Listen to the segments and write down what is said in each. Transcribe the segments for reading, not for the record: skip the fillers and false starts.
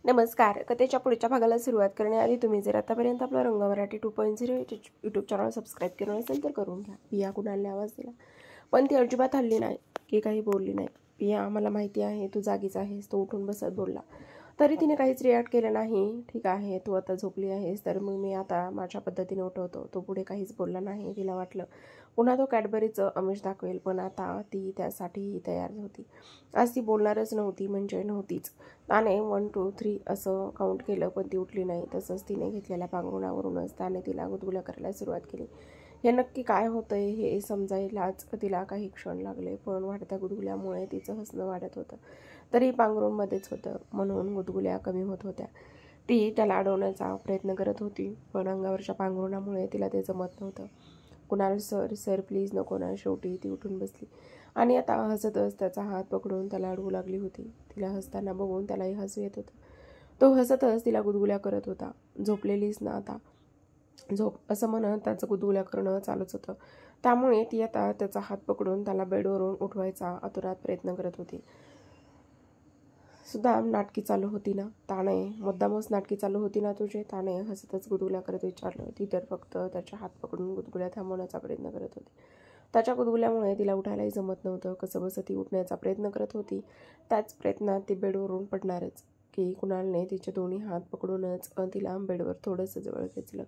नमस्कार. कथेच्या पुढच्या भागाला सुरुवात करण्याआधी तुम्ही जर आतापर्यंत आपला रंग मराठी 2.0 यूट्यूब चॅनल सबस्क्राईब केलं नसेल तर करून घ्या. पिया कुणालने आवाज दिला, पण ती अजिबात हलली नाही की काही बोलली नाही. पिया, मला माहिती आहे तू जागीच आहेस, तो उठून बसत बोलला. तरी तिने काहीच रिॲक्ट केलं नाही. ठीक आहे, तू आता झोपली आहेस तर मग मी आता माझ्या पद्धतीने उठवतो. तो पुढे काहीच बोलला नाही. तिला वाटलं पुन्हा तो कॅडबरीचं आमिष दाखवेल, पण आता ती त्यासाठीही तयार होती. आज ती बोलणारच नव्हती म्हणजे नव्हतीच. त्याने 1 2 3 असं काउंट केलं, पण ती उठली नाही. तसंच तिने घेतलेल्या पांघरुणावरूनच त्याने तिला गुदगुल्या करायला सुरुवात केली. हे नक्की काय होतंय हे समजायलाच तिला काही क्षण लागले, पण वाढत्या गुदगुल्यामुळे तिचं हसणं वाढत होतं. तरी पांघरूणमध्येच होतं म्हणून गुदगुल्या कमी होत होत्या. ती त्याला अडवण्याचा प्रयत्न करत होती, पण अंगावरच्या पांघरुणामुळे तिला ते जमत नव्हतं. कुणाल सर सर प्लीज नको ना. शेवटी ती उठून बसली आणि आता हसतच त्याचा हात पकडून त्याला अडवू लागली होती. तिला हसताना बघून त्यालाही हसू येत होतं. तो हसतच तिला गुदगुल्या करत होता. झोपलेलीस ना आता, झोप असं म्हणत त्याचं गुदगुल्या करणं चालूच होतं. त्यामुळे ती आता त्याचा हात पकडून त्याला बेडवरून उठवायचा आतुरात प्रयत्न करत होती. सुद्धा नाटकी चालू होती ना ताने, मुद्दामच नाटकी चालू होती ना तुझे, ताने हसतच गुदगुल्या करत विचारलं. ती तर फक्त त्याच्या हात पकडून गुदगुल्या थांबवण्याचा प्रयत्न करत होती. त्याच्या गुदगुल्यामुळे तिला उठायलाही जमत नव्हतं. कसंबसं ती उठण्याचा प्रयत्न करत होती. त्याच प्रयत्नात ती बेडवरून पडणारच की कुणालने तिचे दोन्ही हात पकडूनच तिला बेडवर थोडंसं जवळ खेचलं.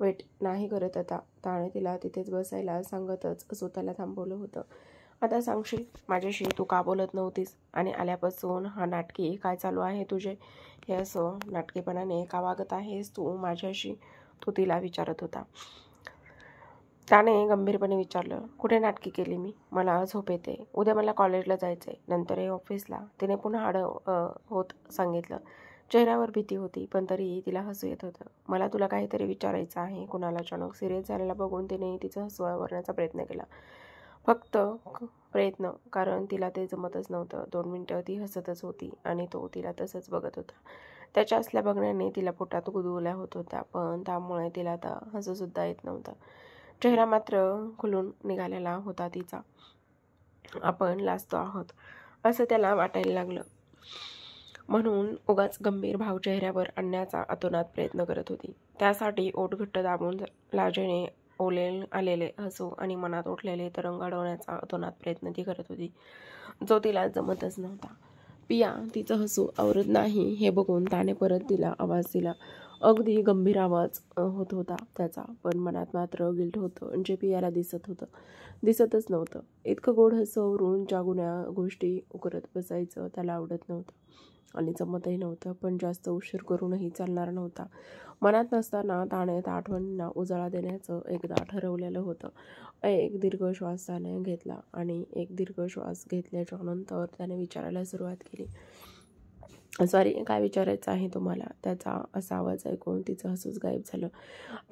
वेट नाही करत आता. ताने तिला तिथेच बसायला सांगतच स्वतःला थांबवलं होतं. आता सांगशील माझ्याशी तू का बोलत नव्हतीस, आणि आल्यापासून हा नाटकी काय चालू आहे तुझे, हे असं नाटकीपणाने का वागत आहेस तू माझ्याशी, तो तिला विचारत होता. त्याने गंभीरपणे विचारलं. कुठे नाटकी केली मी? मला झोप येते, उद्या मला कॉलेजला जायचंय, नंतरही ऑफिसला, तिने पुन्हा होत सांगितलं. चेहऱ्यावर भीती होती, पण तरीही तिला हसू येत होतं. मला तुला काहीतरी विचारायचं आहे. कुणाला अचानक सिरियस झालेला बघून तिने तिचं हसू आवरण्याचा प्रयत्न केला. फक्त प्रयत्न, कारण तिला ते जमतच नव्हतं. 2 मिनिटं ती हसतच होती आणि तो तिला तसंच बघत होता. त्याच्या असल्या बघण्याने तिला पोटात गुदगुल्या होत होत्या, पण त्यामुळे तिला आता हसूसुद्धा येत नव्हतं. चेहरा मात्र खुलून निघालेला होता तिचा. आपण लाजतो आहोत असं त्याला वाटायला लागलं, म्हणून उगाच गंभीर भाव चेहऱ्यावर आणण्याचा अतोनात प्रयत्न करत होती. त्यासाठी ओठ घट्ट दाबून लाजेने आलेले हसू आणि मनात उठलेले तरंग अडवण्याचा अतोनात प्रयत्न ती करत होती, जो तिला जमतच नव्हता. पिया तिचं हसू आवरत नाही हे बघून त्याने परत तिला आवाज दिला. अगदी गंभीर आवाज होत होता त्याचा, पण मनात मात्र गिल्ट होतं जे पियाला दिसतच नव्हतं. इतकं गोड हसू आवरून ज्या गुण्या गोष्टी करत बसायचं त्याला आवडत नव्हतं आणि जमतही नव्हतं, पण जास्त उशीर करूनही चालणार नव्हता. मनात नसताना त्याने त्या आठवणींना उजाळा देण्याचं एकदा ठरवलेलं होतं. एक दीर्घ श्वास त्याने घेतला आणि एक दीर्घ श्वास घेतल्याच्या नंतर त्याने विचारायला सुरुवात केली. सॉरी, काय विचारायचं आहे तुम्हाला? त्याचा असा आवाज ऐकून तिचं हसूच गायब झालं.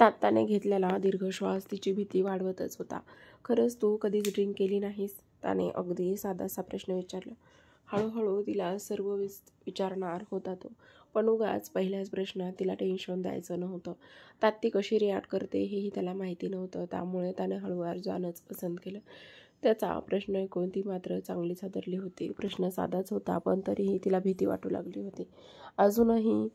त्याने घेतलेला दीर्घ श्वास तिची भीती वाढवतच होता. खरंच तू कधीच ड्रिंक केली नाहीस? त्याने अगदी साधासा प्रश्न विचारला. हळूहळू तिला सर्व विचारणार होता तो, पण उगाच पहिल्याच प्रश्नात तिला टेन्शन द्यायचं नव्हतं. त्यात ती कशी रिॲक्ट करते हेही त्याला माहिती नव्हतं, त्यामुळे त्याने हळूवार जाणंच पसंत केलं. त्याचा प्रश्न ऐकून ती मात्र चांगलीच हादरली होती. प्रश्न साधाच होता, पण तरीही तिला भीती वाटू लागली होती. अजूनही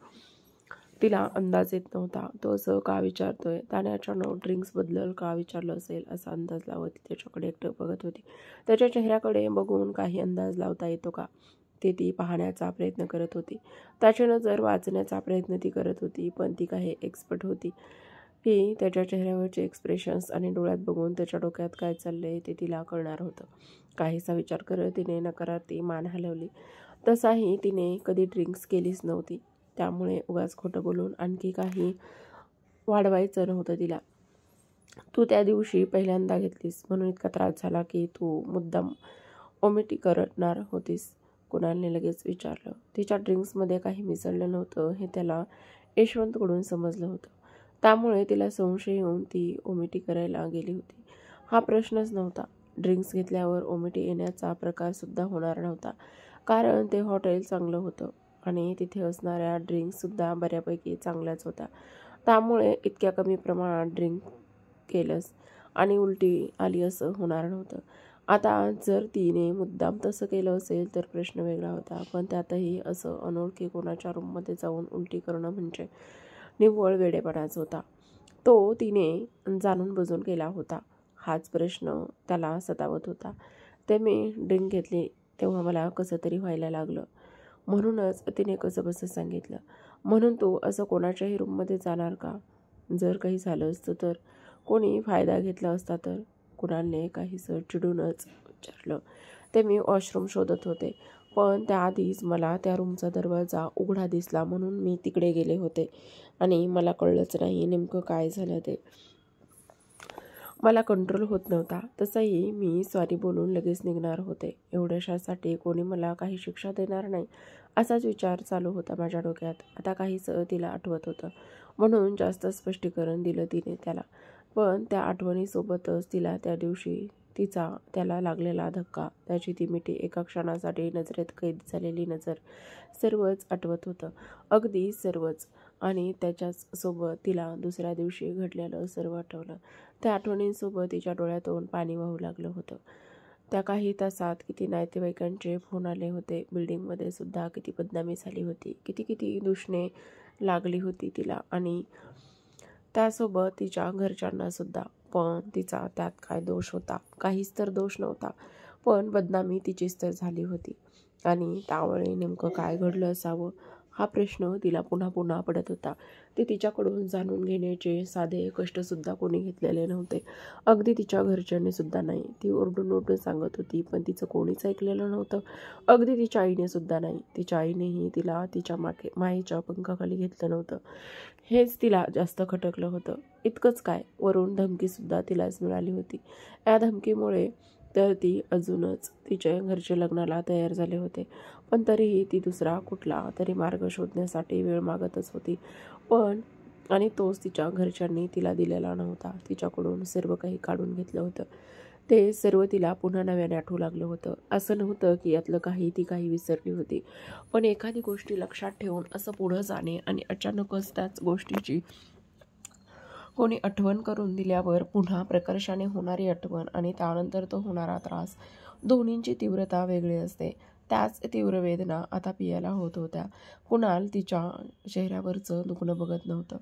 तिला अंदाज येत नव्हता तो असं का विचारतोय. त्याने अचानक ड्रिंक्सबद्दल का विचारलं असेल असा अंदाज लावत ती त्याच्याकडे एकटक बघत होती. त्याच्या चेहऱ्याकडे बघून काही अंदाज लावता येतो का ते ती पाहण्याचा प्रयत्न करत होती. त्याची नजर वाचण्याचा प्रयत्न ती करत होती, पण ती काही एक्सपर्ट होती की त्याच्या चेहऱ्यावरचे एक्सप्रेशन्स आणि डोळ्यात बघून त्याच्या डोक्यात काय चाललंय ते तिला कळणार होतं. काहीसा विचार करत तिने नकारार्थी मान हलवली. तसाही तिने कधी ड्रिंक्स केलीच नव्हती, त्यामुळे उगाच खोटं बोलून आणखी काही वाढवायचं नव्हतं तिला. तू त्या दिवशी पहिल्यांदा घेतलीस म्हणून इतका त्रास झाला की तू मुद्दाम ओमिटी करणार होतीस? कुणालने लगेच विचारलं. तिच्या ड्रिंक्समध्ये काही मिसळलं नव्हतं हे त्याला यशवंतकडून समजलं होतं, त्यामुळे तिला संशय येऊन ती ओमिटी करायला गेली होती. हा प्रश्नच नव्हता. ड्रिंक्स घेतल्यावर ओमिटी येण्याचा प्रकारसुद्धा होणार नव्हता, कारण ते हॉटेल चांगलं होतं आणि तिथे असणाऱ्या ड्रिंक्ससुद्धा बऱ्यापैकी चांगल्याच होत्या. त्यामुळे इतक्या कमी प्रमाणात ड्रिंक केलंस आणि उलटी आली असं होणार नव्हतं. आता जर तिने मुद्दाम तसं केलं असेल तर प्रश्न वेगळा होता, पण त्यातही असं अनोळखी कोणाच्या रूममध्ये जाऊन उलटी करणं म्हणजे निव्वळ वेडेपणाच होता. तो तिने जाणून बुजून केला होता हाच प्रश्न त्याला सतावत होता. ते मी ड्रिंक घेतली तेव्हा मला कसं तरी व्हायला लागलं, म्हणूनच तिने कसंबसं सांगितलं. म्हणून तू असं कोणाच्याही रूममध्ये जाणार का? जर काही झालं असतं तर? कोणी फायदा घेतला असता तर? कुणालने काहीसं चिडूनच विचारलं. ते मी वॉशरूम शोधत होते, पण त्याआधीच मला त्या रूमचा दरवाजा उघडा दिसला म्हणून मी तिकडे गेले होते आणि मला कळलंच नाही नेमकं काय झालं ते. मला कंट्रोल होत नव्हता. तसंही मी सॉरी बोलून लगेच निघणार होते. एवढ्याशासाठी कोणी मला काही शिक्षा देणार नाही असाच विचार चालू होता माझ्या डोक्यात. आता काहीसं तिला आठवत होतं म्हणून जास्त स्पष्टीकरण दिलं तिने त्याला. पण त्या आठवणीसोबतच तिला त्या दिवशी त्याला लागलेला धक्का, त्याची ती मिठी, एका क्षणासाठी नजरेत कैद झालेली नजर, सर्वच आठवत होतं, अगदी सर्वच. आणि त्याच्याच सोबत तिला दुसऱ्या दिवशी घडलेलं सर्व आठवलं. त्या आठवणींसोबत तिच्या डोळ्यातून पाणी वाहू लागलं होतं. त्या काही तासात किती नातेवाईकांचे फोन आले होते, बिल्डिंगमध्ये सुद्धा किती बदनामी झाली होती, किती किती दूषणे लागली होती तिला आणि त्यासोबत तिच्या घरच्यांना सुद्धा. पण तिचा त्यात काय दोष होता? काहीच तर दोष नव्हता, पण बदनामी तिचीच तर झाली होती. आणि त्यावेळी नेमकं काय घडलं असावं हा प्रश्न तिला पुन्हा पुन्हा पडत होता. ते तिच्याकडून जाणून घेण्याचे साधे कष्टसुद्धा कोणी घेतलेले नव्हते, अगदी तिच्या घरच्यांनी सुद्धा नाही. ती ओरडून ओरडून सांगत होती पण तिचं कोणीच ऐकलेलं नव्हतं, अगदी तिच्या आईने सुद्धा नाही. तिच्या आईनेही तिला तिच्या मायेच्या पंखाखाली घेतलं नव्हतं. हेच तिला जास्त खटकलं होतं. इतकंच काय, वरून धमकीसुद्धा तिलाच मिळाली होती. या धमकीमुळे तर ती अजूनच तिच्या घरचे लग्नाला तयार झाले होते, पण तरीही ती दुसरा कुठला तरी मार्ग शोधण्यासाठी वेळ मागतच होती. पण आणि तोच तिच्या घरच्यांनी तिला दिलेला नव्हता. तिच्याकडून सर्व काही काढून घेतलं होतं. ते सर्व तिला पुन्हा नव्याने आठवू लागलं होतं. असं नव्हतं की यातलं ती काही विसरली होती, पण एखादी गोष्टी लक्षात ठेवून असं पुढं जाणे आणि अचानकच त्याच गोष्टीची कोणी आठवण करून दिल्यावर पुन्हा प्रकर्षाने होणारी आठवण आणि त्यानंतर तो होणारा त्रास, दोन्हींची तीव्रता वेगळी असते. त्याच तीव्र वेदना आता पियाला होत होत्या. कुणाल तिच्या चेहऱ्यावरचं दुखणं बघत नव्हतं.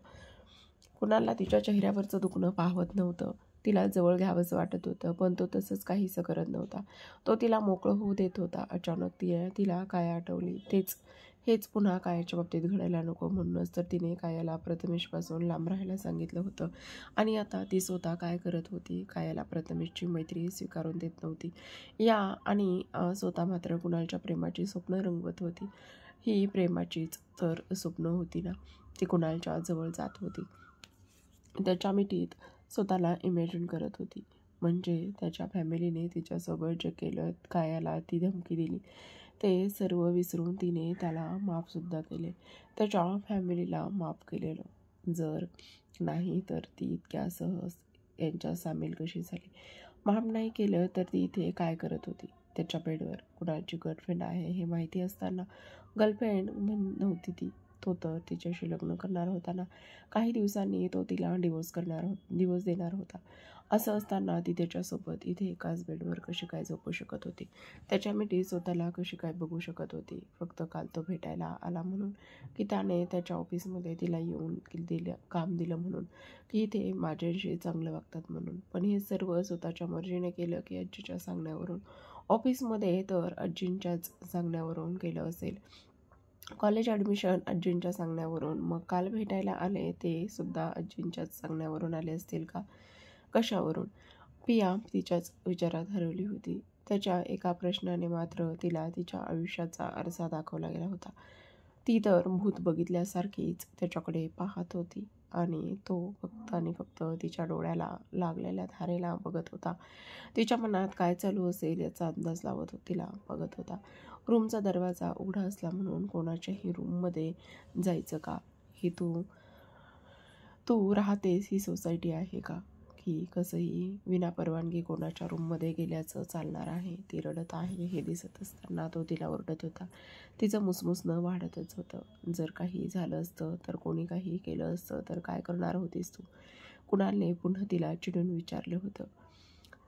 कुणालला तिच्या चेहऱ्यावरचं दुखणं पाहवत नव्हतं. तिला जवळ घ्यावंसं वाटत होतं, पण तो तसंच काहीसं करत नव्हता. तो तिला मोकळं होऊ देत होता. अचानक तिला काय आठवली, हेच पुन्हा कायाच्या बाबतीत घडायला नको, म्हणूनच तर तिने कायाला प्रथमेशपासून लांब राहायला सांगितलं होतं. आणि आता ती स्वतः काय करत होती? कायाला प्रथमेशची मैत्री स्वीकारून देत नव्हती. आणि स्वतः मात्र कुणालच्या प्रेमाची स्वप्न रंगवत होती. ही प्रेमाचीच तर स्वप्न होती ना. ती कुणालच्या जवळ जात होती, त्याच्या मिठीत स्वतःला इमॅजिन करत होती. म्हणजे त्याच्या फॅमिलीने तिच्यासोबत जे केलं, कायाला ती धमकी दिली, ते सर्व विसरून तिने त्याला माफसुद्धा केले, त्याच्या फॅमिलीला माफ केलेलं. जर नाही तर ती इतक्या सहज यांच्या सामील कशी झाली? माफ नाही केलं तर ती इथे काय करत होती? त्याच्या बेडवर कुणाची गर्लफ्रेंड आहे हे माहिती असताना गर्लफ्रेंड नव्हती ती. तो तर तिच्याशी लग्न करणार होता ना. काही दिवसांनी तो तिला डिवोर्स देणार होता. असं असताना ती त्याच्यासोबत इथे एकाच बेडवर कशी काय झोपू शकत होती? त्याच्या मिठीत स्वतःला कशी काय बघू शकत होती? फक्त काल तो भेटायला आला म्हणून, की त्याने त्याच्या ऑफिसमध्ये तिला येऊन काम दिलं म्हणून, की इथे माझ्याशी चांगलं वागतात म्हणून. पण हे सर्व स्वतःच्या मर्जीने केलं की आजीच्या सांगण्यावरून? ऑफिसमध्ये तर आजींच्याच सांगण्यावरून केलं असेल. कॉलेज ॲडमिशन आजींच्या सांगण्यावरून. मग काल भेटायला आले ते सुद्धा आजींच्याच सांगण्यावरून आले असतील का? कशावरून? पिया तिच्याच विचारात हरवली होती. त्याच्या एका प्रश्नाने मात्र तिला तिच्या आयुष्याचा आरसा दाखवला गेला होता. ती तर भूत बघितल्यासारखीच त्याच्याकडे पाहत होती आणि तो फक्त आणि फक्त तिच्या डोळ्याला लागलेल्या धारेला बघत होता. तिच्या मनात काय चालू असेल याचा अंदाज लावत तिला बघत होता. रूमचा दरवाजा उघडा असला म्हणून कोणाच्याही रूममध्ये जायचं का? ही तू राहतेस ही सोसायटी आहे का? की कसंही विनापरवानगी कोणाच्या रूममध्ये गेल्याचं चालणार आहे? ती रडत आहे हे दिसत असताना तो तिला ओरडत होता. तिचं मुसमुसणं वाढतच होतं. जर काही झालं असतं तर, कोणी काही केलं असतं तर काय करणार होतीस तू? कुणालने पुन्हा तिला चिडून विचारलं होतं.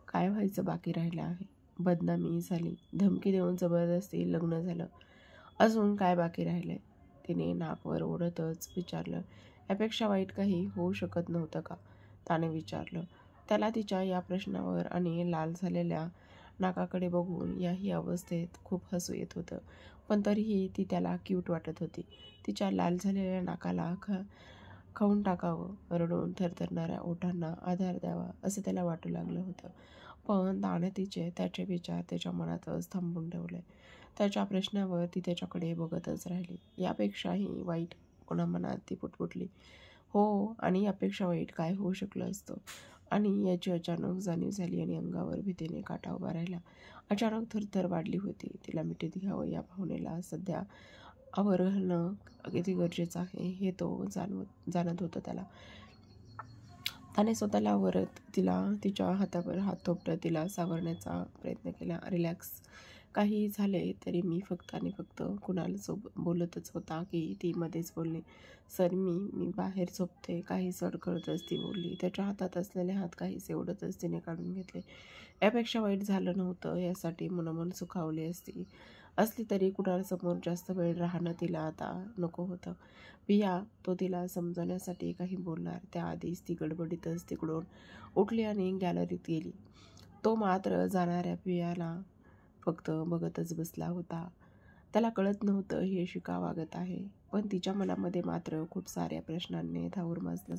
काय व्हायचं बाकी राहिलं आहे? बदनामी झाली, धमकी देऊन जबरदस्ती लग्न झालं, अजून काय बाकी राहिलंय? तिने नाकवर ओढतच विचारलं. यापेक्षा वाईट काही होऊ शकत नव्हतं का? त्याने विचारलं. त्याला तिच्या या प्रश्नावर आणि लाल झालेल्या नाकाकडे बघून याही अवस्थेत खूप हसू येत होतं, पण तरीही ती त्याला क्यूट वाटत होती. तिच्या लाल झालेल्या नाकाला खाऊन टाकावं, रडून थरथरणाऱ्या ओठांना आधार द्यावा असं त्याला वाटू लागलं होतं. पण त्याने त्याचे विचार त्याच्या मनातच थांबून ठेवले. त्याच्या प्रश्नावर ती त्याच्याकडे बघतच राहिली. यापेक्षाही वाईट कोणा मनात ती पुटपुटली. हो, आणि यापेक्षा वाईट काय होऊ शकलं असतं? आणि याची अचानक जाणीव झाली आणि अंगावर भीतीने काटा उभा राहिला. अचानक थरथर वाढली होती. तिला मिठीत घ्यावं या भावनेला सध्या आवर घालणं किती गरजेचं आहे हे तो जाणत होतं त्याला. त्याने स्वतःला आवरत तिच्या हातावर हात थोपटत तिला सावरण्याचा प्रयत्न केला. रिलॅक्स, काही झाले तरी मी फक्त आणि फक्त कुणाला बोलतच होता की ती मध्येच बोलली. सर मी बाहेर झोपते, काही सडखडतच ती बोलली. त्याच्या हातात असलेले हात काहीसे ओढतच तिने काढून घेतले. यापेक्षा वाईट झालं नव्हतं यासाठी मनोमन सुखावली असली तरी कुणासमोर जास्त वेळ राहणं तिला आता नको होतं. पिया, तो तिला समजवण्यासाठी काही बोलणार त्याआधीच ती गडबडीतच तिकडून उठली आणि गॅलरीत गेली. तो मात्र जाणाऱ्या पियाला फक्त बघतच बसला होता. त्याला कळत नव्हतं ही अशी का वागत आहे, पण तिच्या मनामध्ये मात्र खूप साऱ्या प्रश्नांनी धावूर माजलं.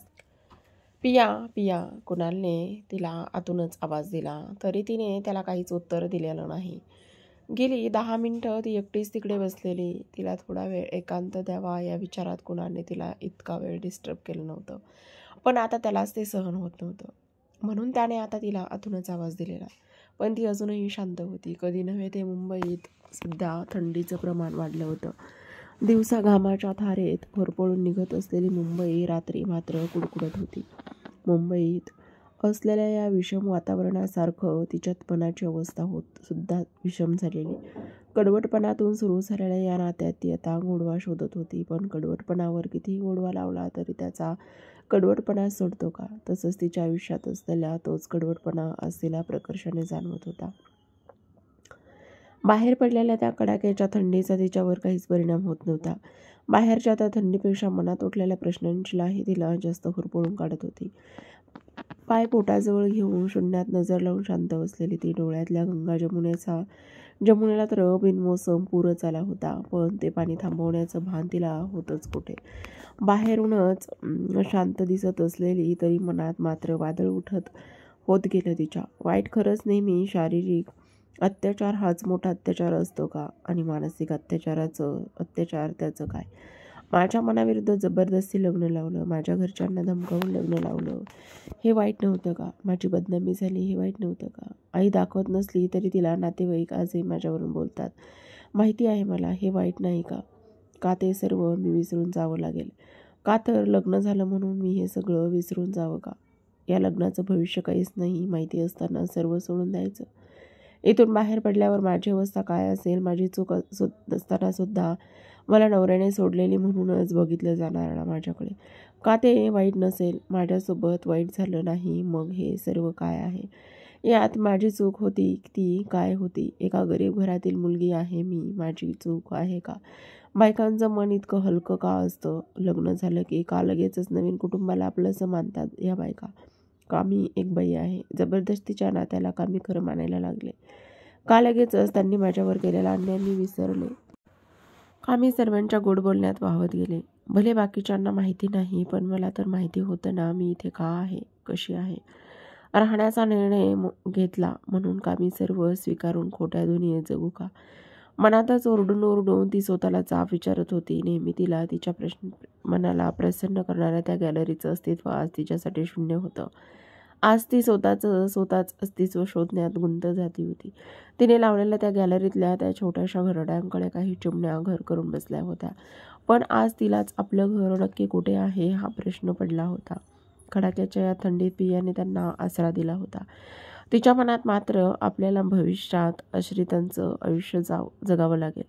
पिया पिया, कुणालने तिला आतूनच आवाज दिला, तरी तिने त्याला काहीच उत्तर दिलेलं नाही. गेली 10 मिनिटं ती एकटीच तिकडे बसलेली. तिला थोडा वेळ एकांत द्यावा या विचारात कुणालने तिला इतका वेळ डिस्टर्ब केलं नव्हतं, पण आता त्यालाच ते सहन होत नव्हतं. म्हणून त्याने आता तिला आतूनच आवाज दिलेला. पण ती अजूनही शांत होती. कधी नव्हे ते मुंबईत सध्या थंडीचं प्रमाण वाढलं होतं. दिवसा घामाच्या थारेत होरपळून निघत असलेली मुंबई रात्री मात्र कुडकुडत होती. मुंबईत असलेल्या या विषम वातावरणासारखं तिच्यात मनाची अवस्था होत सुद्धा विषम झालेली. कडवटपणातून सुरू झालेल्या या नात्यात ती आता गोडवा शोधत होती, पण कडवटपणावर कितीही गोडवा लावला तरी त्याचा कडवटपणा सोडतो का? तसंच तिच्या आयुष्यात असलेला तोच कडवटपणा आज तिला प्रकर्षाने जाणवत होता. बाहेर पडलेल्या त्या कडाक्याच्या थंडीचा तिच्यावर काहीच परिणाम होत नव्हता. बाहेरच्या त्या थंडीपेक्षा मनात उठलेल्या प्रश्नांची लाही तिला जास्त होरपळून काढत होती. पाय पोटाजवळ घेऊन शून्यात नजर लावून शांत बसलेली ती डोळ्यातल्या गंगा जमुनेला तर बिनमोसम पूरच आला होता, पण ते पाणी थांबवण्याचं भान तिला होतच कुठे. बाहेरूनच शांत दिसत असलेली तरी मनात मात्र वादळ उठत होत गेलं तिच्या. वाईट खरंच नेहमी शारीरिक अत्याचार हाच मोठा अत्याचार असतो का? आणि मानसिक अत्याचार त्याचं काय? माझ्या मनाविरुद्ध जबरदस्ती लग्न लावलं, माझ्या घरच्यांना धमकावून लग्न लावलं, हे वाईट नव्हतं का? माझी बदनामी झाली, हे वाईट नव्हतं का? आई दाखवत नसली तरी तिला नातेवाईक आजही माझ्यावरून बोलतात, माहिती आहे मला, हे वाईट नाही का? का ते सर्व मी विसरून जावं लागेल? का तर लग्न झालं म्हणून मी हे सगळं विसरून जावं का? या लग्नाचं भविष्य काहीच नाही माहिती असताना सर्व सोडून द्यायचं? इथून बाहेर पडल्यावर माझी अवस्था काय असेल? माझी चूक असताना सुद्धा मला नवऱ्याने सोडलेली म्हणूनच बघितलं जाणार ना माझ्याकडे? का ते वाईट नसेल? माझ्यासोबत वाईट झालं नाही, मग हे सर्व काय आहे? यात माझी चूक होती ती काय होती? एका गरीब घरातील मुलगी आहे मी, माझी चूक आहे का? बायकांचं मन इतकं हलकं का असतं? लग्न झालं की का लगेचच नवीन कुटुंबाला आपलंसं मानतात या बायका? का मी एक बाई आहे? जबरदस्तीच्या नात्याला का मी खरं मानायला लागले? का लगेचच त्यांनी माझ्यावर केलेला अन्याय मी विसरले? का मी सर्वांच्या गोड बोलण्यात वाहत गेले? भले बाकीच्यांना माहिती नाही, पण मला तर माहिती होतं ना मी इथे का आहे, कशी आहे. राहण्याचा निर्णय घेतला म्हणून का मी सर्व स्वीकारून खोट्या दुनियेत जगू का? मनातच ओरडून ती स्वतःला जाब विचारत होती. नेहमी तिला तिच्या मनाला प्रसन्न करणाऱ्या त्या गॅलरीचं अस्तित्व आज तिच्यासाठी शून्य होतं. आज ती स्वतःच अस्तित्व शोधण्यात गुंत झाली होती. तिने लावलेल्या त्या गॅलरीतल्या त्या छोट्याशा घरड्यांकडे काही चिमण्या घर करून बसल्या होत्या, पण आज तिलाच आपलं घर नक्की कुठे आहे हा प्रश्न पडला होता. कडाक्याच्या या थंडीत पियाने त्यांना आसरा दिला होता. तिच्या मनात मात्र आपल्याला भविष्यात आश्रितांचं आयुष्य जगावं लागेल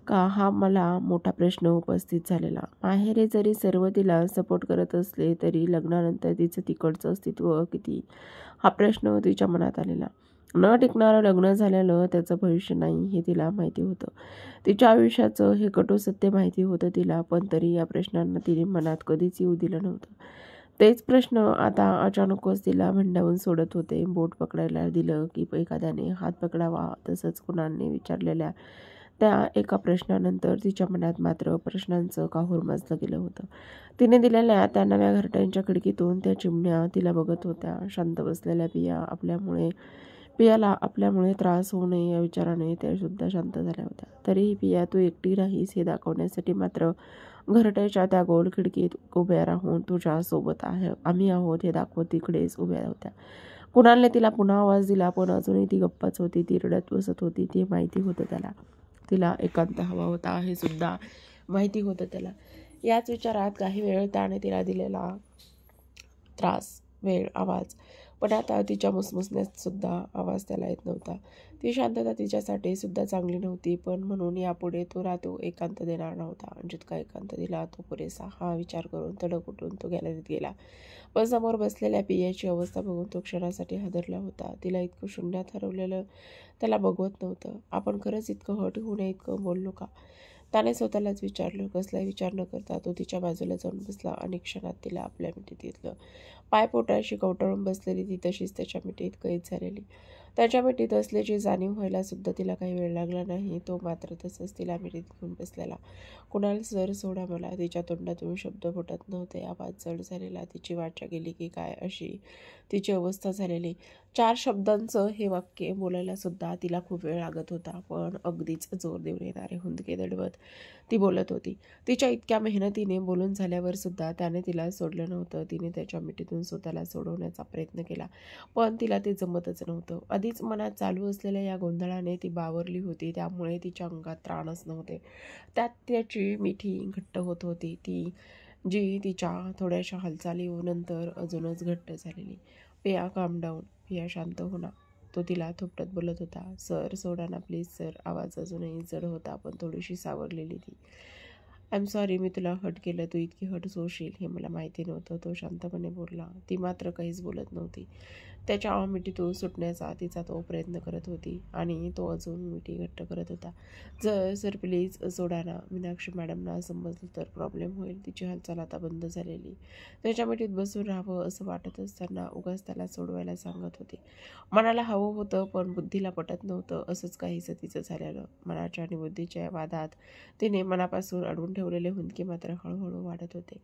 का हा मला मोठा प्रश्न उपस्थित झालेला. माहेरे जरी सर्व तिला सपोर्ट करत असले तरी लग्नानंतर तिचं तिकडचं अस्तित्व किती हा प्रश्न तिच्या मनात आलेला. न टिकणारं लग्न झालेलं त्याचं भविष्य नाही हे तिला माहिती होतं. तिच्या आयुष्याचं हे कटू सत्य माहिती होतं तिला, पण तरी या प्रश्नांना तिने मनात कधीच येऊ दिलं नव्हतं. तेच प्रश्न आता अचानकच तिला भंडावून सोडत होते. बोट पकडायला दिलं की एखाद्याने हात पकडावा, तसंच कुणालने विचारलेल्या त्या एका प्रश्नानंतर तिच्या मनात मात्र प्रश्नांचं काहूर माजलं गेलं होतं. तिने दिलेल्या त्या नव्या घरट्यांच्या खिडकीतून त्या चिमण्या तिला बघत होत्या. शांत बसलेल्या पियाला आपल्यामुळे त्रास होऊ नये या विचाराने त्या सुद्धा शांत झाल्या होत्या. तरीही पिया, तू एकटी राहीस हे दाखवण्यासाठी मात्र घरट्याच्या त्या गोल खिडकीत उभ्या राहून तुझ्या सोबत आम्ही आहोत हे दाखवत तिकडेच उभ्या होत्या. कुणालने तिला पुन्हा आवाज दिला, पण अजूनही ती गप्पाच होती. ती रडत बसत होती. ते माहिती होतं त्याला. तिला एकांत हवा होता हे सुद्धा माहिती होतं त्याला. याच विचारात काही वेळ त्याने तिला दिलेला त्रास, वेळ, आवाज, पण आता तिच्या मुसमुसण्यात सुद्धा आवाज त्याला येत नव्हता. ती शांतता तिच्यासाठी सुद्धा चांगली नव्हती, पण म्हणून यापुढे तो एकांत देणार नव्हता. जितका एकांत दिला तो पुरेसा हा विचार करून तडक उठून तो गॅलरीत गेला. पण समोर बसलेल्या पियाची अवस्था बघून तो क्षणासाठी हादरला होता. तिला इतकं शून्यात हरवलेलं त्याला बघवत नव्हतं. आपण खरंच इतकं हट होऊ नये इतकं बोललो का? त्याने स्वतःलाच विचारलं. कसलाही विचार न करता तो तिच्या बाजूला जाऊन बसला आणि क्षणात तिला आपल्या मिठीत घेतलं. पाय पोटाशी कवटाळून बसलेली ती तशीच त्याच्या मिठीत कैद झालेली. त्याच्या मिठीत असल्याची जाणीव व्हायला सुद्धा तिला काही वेळ लागला नाही. तो मात्र तसंच तिला मिठीत घेऊन बसलेला. कुणाल, सर सोडा मला. तिच्या तोंडातून शब्द फुटत नव्हते. आवाज जड झालेला. तिची वाचा गेली की काय अशी तिची अवस्था झालेली. 4 शब्दांचं हे वाक्य बोलायला सुद्धा तिला खूप वेळ लागत होता, पण अगदीच जोर देऊन येणारे हुंदके दडवत ती बोलत होती. तिच्या इतक्या मेहनतीने बोलून झाल्यावर सुद्धा त्याने तिला सोडलं नव्हतं. तिने त्याच्या मिठीतून स्वतःला सोडवण्याचा प्रयत्न केला, पण तिला ते जमतच नव्हतं. आधीच मनात चालू असलेल्या या गोंधळाने ती बावरली होती, त्यामुळे तिच्या अंगात त्राणच नव्हते. त्यात त्याची मिठी घट्ट होत होती, ती जी तिच्या थोड्याशा हालचालीनंतर अजूनच घट्ट झालेली. पिया, काम डाऊन. पिया, शांत हो ना. तो तिला थोपटत बोलत होता. सर सोडा ना प्लीज सर. आवाज अजूनही जड होता, पण थोडीशी सावरलेली ती. आय एम सॉरी, मी तुला हट केलं. तू इतकी हट होशील हे मला माहिती नव्हतं. तो शांतपणे बोलला. ती मात्र काहीच बोलत नव्हती. त्याच्या मिठीतून सुटण्याचा तिचा तो प्रयत्न करत होती आणि तो अजून मिठी घट्ट करत होता. सर प्लीज सोडा ना. मीनाक्षी मॅडमना समजलं तर प्रॉब्लेम होईल. तिची हालचाल आता बंद झालेली. त्याच्या मिठीत बसून राहावं असं वाटत असताना उगाच त्याला सोडवायला सांगत होती. मनाला हवं होतं, पण बुद्धीला पटत नव्हतं. असंच काहीसं तिचं झालेलं. मनाच्या आणि बुद्धीच्या वादात तिने मनापासून अडवून ठेवलेले हुंदके मात्र हळूहळू वाढत होते.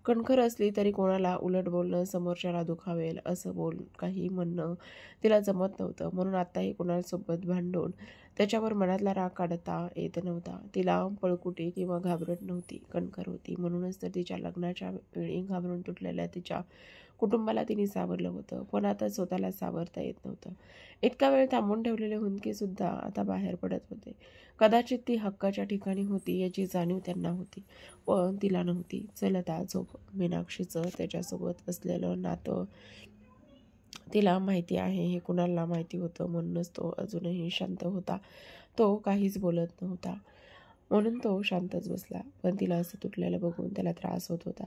कणखर असली तरी कोणाला उलट बोलणं, समोरच्याला दुखावेल असं काही म्हणणं तिला जमत नव्हतं. म्हणून आत्ताही कुणालसोबत भांडून त्याच्यावर मनातला राग काढता येत नव्हता. तिला पळकुटी किंवा घाबरट नव्हती, कणखर होती. म्हणूनच तर तिच्या लग्नाच्या वेळी घाबरून तुटलेल्या तिच्या कुटुंबाला तिने सावरलं होतं, पण आता स्वतःला सावरता येत नव्हतं. इतका वेळ थांबून ठेवलेले हुंदके सुद्धा आता बाहेर पडत होते. कदाचित ती हक्काच्या ठिकाणी होती याची जाणीव त्यांना होती, पण तिला नव्हती. चल आता झोप. मीनाक्षीचं त्याच्यासोबत असलेलं नातं तिला माहिती आहे हे कुणालला माहिती होतं, म्हणूनच तो अजूनही शांत होता. तो काहीच बोलत नव्हता, म्हणून तो शांतच बसला. पण तिला असं तुटलेलं बघून त्याला त्रास होत होता.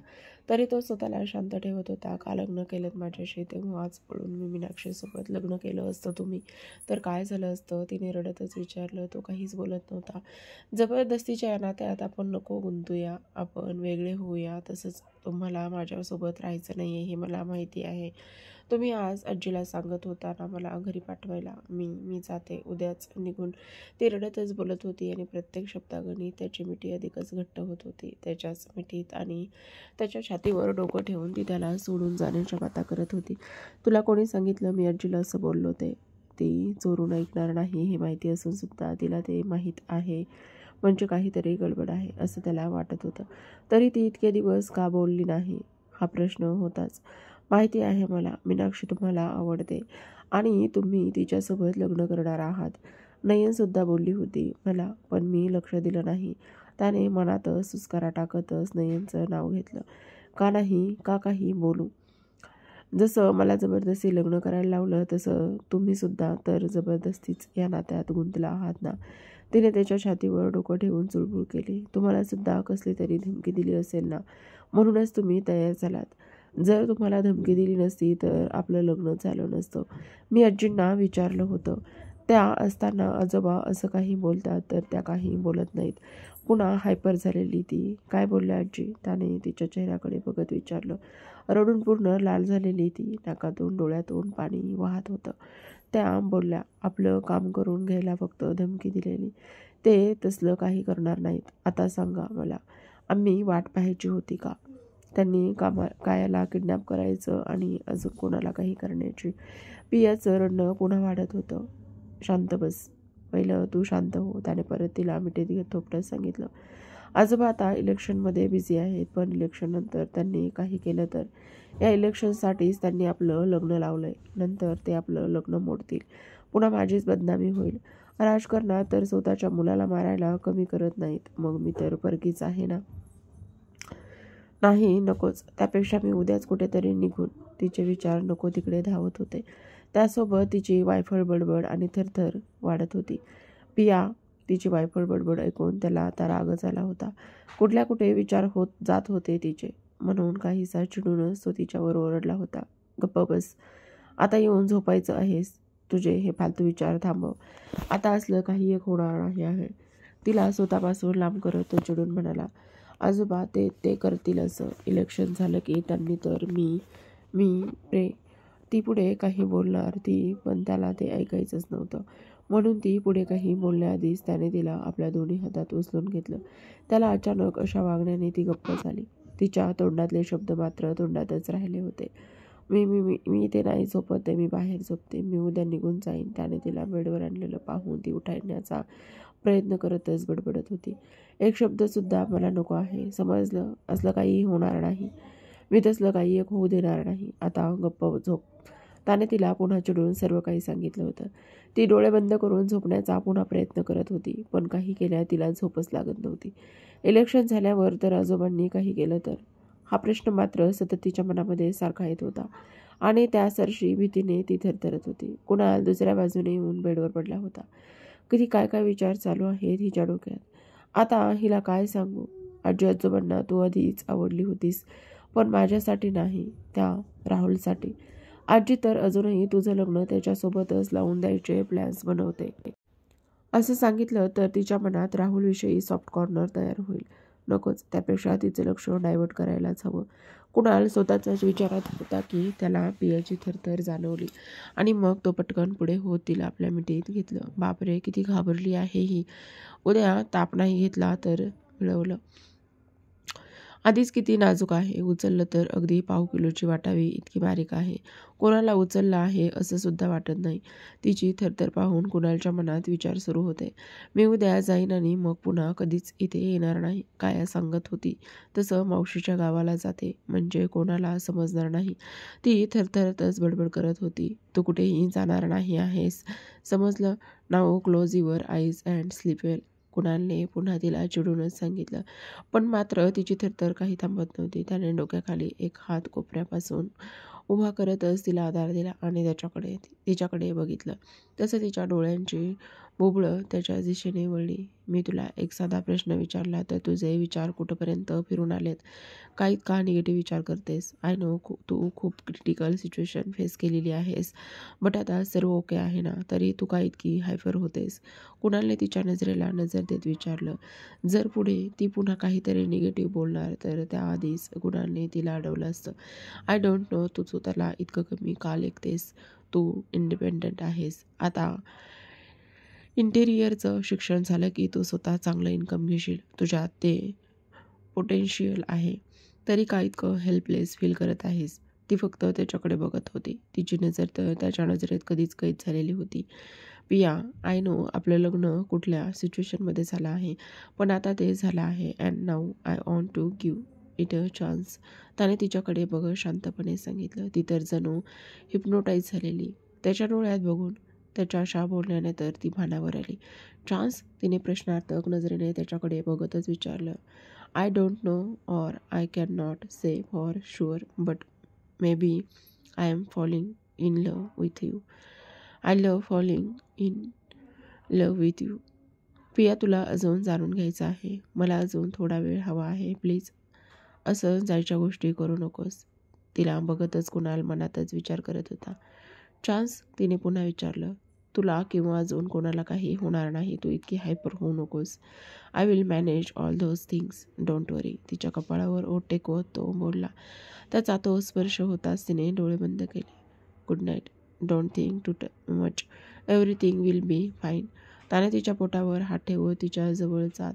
तरी तो स्वतःला शांत ठेवत होता. का लग्न केलं माझ्याशी, तेव्हाच पळून मी मीनाक्षीसोबत लग्न केलं असतं तुम्ही तर काय झालं असतं, तिने रडतच विचारलं. तो काहीच बोलत नव्हता. जबरदस्तीच्या या नात्यात आपण नको गुंतूया, आपण वेगळे होऊया. तसंच तुम्हाला माझ्यासोबत राहायचं नाही हे मला माहिती आहे. तुम्ही आज आजीला सांगत होता ना मला घरी पाठवायला. मी जाते उद्याच निघून. ती रडतच बोलत होती आणि प्रत्येक शब्दागणित त्याची मिठी अधिकच घट्ट होत होती. त्याच्याच मिठीत आणि त्याच्या छातीवर डोकं ठेवून ती त्याला सोडून जाण्याच्या बाता करत होती. तुला कोणी सांगितलं मी आजीला असं बोललो ते? ती चोरून ऐकणार नाही हे माहिती असून सुद्धा तिला ते माहीत आहे, म्हणजे काहीतरी गडबड आहे असं त्याला वाटत होतं. तरी ती इतके दिवस का बोलली नाही हा प्रश्न होताच. माहिती आहे मला, मीनाक्षी तुम्हाला आवडते आणि तुम्ही तिच्यासोबत लग्न करणार आहात. नयनसुद्धा बोलली होती मला, पण मी लक्ष दिलं नाही. त्याने मनातच सुस्कारा टाकतच नयनचं नाव घेतलं. का नाही, का काही बोलू? जसं मला जबरदस्ती लग्न करायला लावलं तसं तुम्हीसुद्धा तर जबरदस्तीच या नात्यात गुंतला आहात ना. तिने त्याच्या छातीवर डोकं ठेवून चुळबुळ केली. तुम्हाला सुद्धा कसली तरी धमकी दिली असेल ना, म्हणूनच तुम्ही तयार झालात. जर तुम्हाला धमकी दिली नसती तर आपलं लग्न झालं नसतं. मी आजींना विचारलं होतं. त्या असताना आजोबा असं काही बोलतात तर त्या काही बोलत नाहीत. पुन्हा हायपर झालेली ती. काय बोलल्या आजी? त्याने तिच्या चेहऱ्याकडे बघत विचारलं. रडून पूर्ण लाल झालेली ती. नाकातून डोळ्यातून पाणी वाहत होतं. त्या बोलल्या, आपलं काम करून घ्यायला फक्त धमकी दिलेली. ते तसलं काही करणार नाहीत. आता सांगा मला, आम्ही वाट पाहायची होती का? त्यांनी कायाला किडनॅप करायचं आणि अजून कोणाला काही करण्याची. पियाचं रडणं पुन्हा वाढत होतं. शांत बस. पहिलं तू शांत हो. त्याने परत तिला मिठीत घेत थोपटत सांगितलं. आजोबा आता इलेक्शनमध्ये बिझी आहेत, पण इलेक्शननंतर त्यांनी काही केलं तर? या इलेक्शनसाठीच त्यांनी आपलं लग्न लावलंय. नंतर ते आपलं लग्न मोडतील. पुन्हा माझीच बदनामी होईल. राजकारणात तर स्वतःच्या मुलाला मारायला कमी करत नाहीत. मग मी तर परकीच आहे ना? नाही, नकोच. त्यापेक्षा मी उद्याच कुठेतरी निघून. तिचे विचार नको तिकडे धावत होते. त्यासोबत तिची वायफळ बडबड आणि थरथर वाढत होती. पिया. तिची वायफळ बडबड ऐकून त्याला आता रागच आला होता. कुठल्या कुठे विचार होत जात होते तिचे. म्हणून काहीसा चिडूनच तो तिच्यावर ओरडला होता. गप्प बस. आता येऊन झोपायचं आहेस. तुझे हे फालतू विचार थांबव. आता असलं काही एक होणार नाही आहे. तिला स्वतःपासून लांब करत तो चिडून म्हणाला. आजोबा ते करतील असं. इलेक्शन झालं की त्यांनी तर मी रे. ती पुढे काही बोलणार ती, पण त्याला ते ऐकायचंच नव्हतं. म्हणून ती पुढे काही बोलण्याआधीच त्याने तिला आपल्या दोन्ही हातात उचलून घेतलं. त्याला अचानक अशा वागण्याने ती गप्प झाली. तिच्या तोंडातले शब्द मात्र तोंडातच राहिले होते. मी मी मी मी इथे नाही झोपत, मी बाहेर झोपते. मी उद्या निघून जाईन. त्याने तिला बेडवर आणलेलं पाहून ती उठायण्याचा प्रयत्न करतच बडबडत होती. एक शब्दसुद्धा मला नको आहे. समजलं? असलं काही होणार नाही. मी तसलं काही एक होऊ देणार नाही. आता गप्प झोप. त्याने तिला पुन्हा चिडून सर्व काही सांगितलं होतं. ती डोळे बंद करून झोपण्याचा पुन्हा प्रयत्न करत होती, पण काही केल्या तिला झोपच लागत नव्हती. इलेक्शन झाल्यावर तर आजोबांनी काही केलं तर? हा प्रश्न मात्र सतत तिच्या मनामध्ये सारखा येत होता आणि त्या सरशी भीतीने ती थरथरत होती. कुणाल दुसऱ्या बाजूने येऊन बेडवर पडला होता. कधी काय काय विचार चालू आहेत हिच्या डोक्यात. आता हिला काय सांगू? आजी आजोबांना तू आधीच आवडली होतीस, पण माझ्यासाठी नाही, त्या राहुलसाठी. आजी तर अजूनही तुझं लग्न त्याच्यासोबतच लावून द्यायचे प्लॅन्स बनवते. असं सांगितलं तर तिच्या मनात राहुलविषयी सॉफ्ट कॉर्नर तयार होईल. नकोच. त्यापेक्षा तिचं लक्ष डायव्हर्ट करायलाच हवं. कुणाल स्वतःचाच विचारात होता की त्याला पियाची थरथर जाणवली आणि मग तो पटकन पुढे होत तिला आपल्या मिठीत घेतलं. बापरे, किती घाबरली आहे ही. उद्या ताप नाही घेतला तर मिळवलं. आधीच किती नाजूक आहे. उचललं तर अगदी पाव किलोची वाटावी इतकी बारीक आहे. कोणाला उचललं आहे असं सुद्धा वाटत नाही. तिची थरथर पाहून कुणालच्या मनात विचार सुरू होते. मी उद्या जाईन आणि मग पुन्हा कधीच इथे येणार नाही. काया सांगत होती तसं मावशीच्या गावाला जाते, म्हणजे कोणाला समजणार नाही. ती थरथरतच बडबड करत होती. तू कुठेही जाणार नाही आहेस, समजलं? Now close your eyes and sleep well. कुणालने पुन्हा तिला चिडूनच सांगितलं. पण मात्र तिची थरथर काही थांबत नव्हती. त्याने डोक्याखाली एक हात कोपऱ्यापासून उभा करतच तिला आधार दिला आणि तिच्याकडे बघितलं. तसं तिच्या डोळ्यांची बुबुळं त्याच्या दिशेने वळली. मी तुला एक साधा प्रश्न विचारला तर तुझे विचार कुठंपर्यंत फिरून आलेत? का इतका निगेटिव्ह विचार करतेस? आय नो तू खूप क्रिटिकल सिच्युएशन फेस केलेली आहेस, बट आता सर्व ओके आहे ना? तरी तू का इतकी हायफर होतेस? कुणालने तिच्या नजरेला नजर देत विचारलं. जर पुढे ती पुन्हा काहीतरी निगेटिव्ह बोलणार तर त्याआधीच कुणालने तिला अडवलं असतं. आय डोंट नो तू स्वतःला इतकं कमी का लेखतेस? तू इंडिपेंडंट आहेस. आता इंटेरियरचं शिक्षण झालं की तू स्वतः चांगलं इन्कम घेशील. तुझ्यात ते पोटेन्शियल आहे. तरी का इतकं हेल्पलेस फील करत आहेस? ती फक्त त्याच्याकडे बघत होती. तिची नजर तर त्याच्या नजरेत कधीच कैद झालेली होती. पिया, आय नो आपलं लग्न कुठल्या सिच्युएशनमध्ये झालं आहे, पण आता ते झालं आहे and now I want to give it a chance. त्याने तिच्याकडे बघत शांतपणे सांगितलं. ती तर जणू हिप्नोटाईज झालेली. त्याच्या डोळ्यात बघून त्याच्या अशा बोलण्याने तर ती भानावर आली. चान्स? तिने प्रश्नार्थक नजरेने त्याच्याकडे बघतच विचारलं. I don't know or I can not say for sure, but maybe I am falling in love with you. I love falling in love with you. Piya, तुला अजून जाणून घ्यायचं आहे. मला अजून थोडा वेळ हवा आहे. प्लीज असं जायच्या गोष्टी करू नकोस. तिला बघतच कुणाल मनातच विचार करत होता. चान्स, तिने पुन्हा विचारलं. तुला किंवा अजून कोणाला काही होणार नाही. तू इतकी हायपर होऊ नकोस. I will manage all those things, don't worry. तिच्या कपाळावर ओठ टेकवत तो बोलला. त्याचा तो स्पर्श होताच तिने डोळे बंद केले. Good night. Don't think too much. Everything will be fine. त्याने तिच्या पोटावर हात ठेवत तिच्या जवळ जात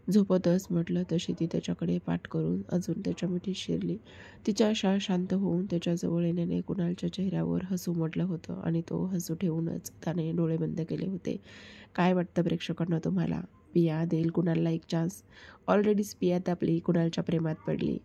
झोपतच म्हटलं तशी ती त्याच्याकडे पाठ करून अजून त्याच्या मिठीत शिरली. तिच्या आशा शांत होऊन त्याच्याजवळ येण्याने कुणालच्या चेहऱ्यावर हसू उमटलं होतं आणि तो हसू ठेवूनच त्याने डोळे बंद केले होते. काय वाटतं प्रेक्षकांना तुम्हाला? पिया देईल कुणालला एक चान्स? ऑलरेडीच पिया आपली कुणालच्या प्रेमात पडली.